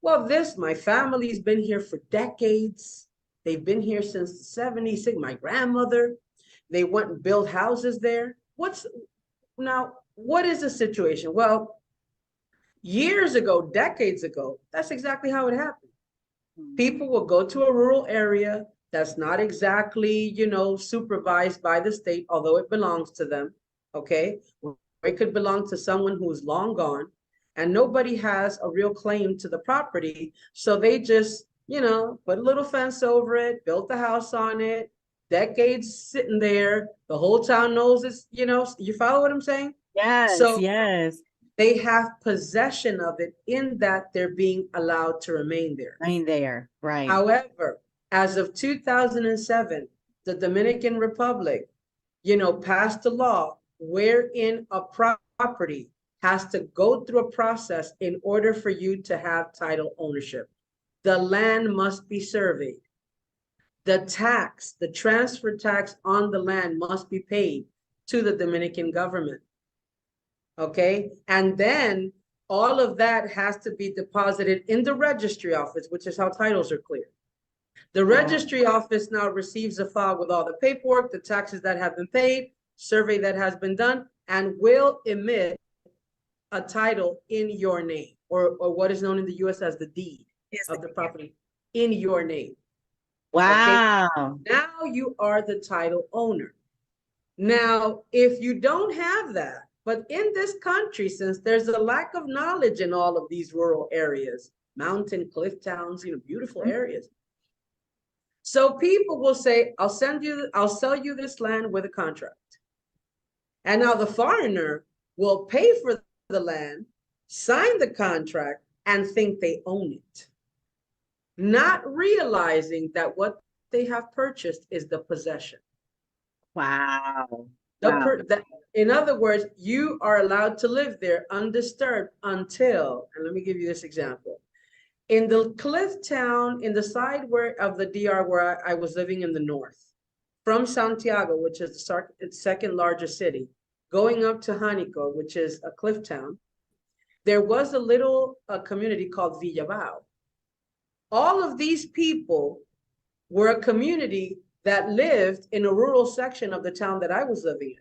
Well, my family's been here for decades. They've been here since the 70s. My grandmother, they went and built houses there. What is the situation? Well, years ago, decades ago, that's exactly how it happened. People will go to a rural area that's not exactly, supervised by the state, although it belongs to them, okay? It could belong to someone who's long gone, and nobody has a real claim to the property. So they just, put a little fence over it, built the house on it, decades sitting there. The whole town knows it's, you follow what I'm saying? Yes, So yes. they have possession of it in that they're being allowed to remain there. Remain there, right. However, as of 2007, the Dominican Republic, passed a law wherein a property has to go through a process in order for you to have title ownership. The land must be surveyed. The transfer tax on the land must be paid to the Dominican government. Okay. And then all of that has to be deposited in the registry office, which is how titles are cleared. The registry office now receives a file with all the paperwork, the taxes that have been paid, survey that has been done, and will emit a title in your name, or what is known in the US as the deed of the property in your name. Wow. Okay? Now you are the title owner. Now, if you don't have that, but in this country, since there's a lack of knowledge in all of these rural areas, mountain, cliff towns, beautiful areas. So people will say, I'll sell you this land with a contract. And now the foreigner will pay for the land, sign the contract, and think they own it, not realizing that what they have purchased is the possession. Wow. In other words, you are allowed to live there undisturbed until, and let me give you this example. In the cliff town, in the side of the DR where I was living in the north, from Santiago, which is the second largest city, going up to Jánico, which is a cliff town, there was a little community called Villabao. All of these people were a community that lived in a rural section of the town that I was living in.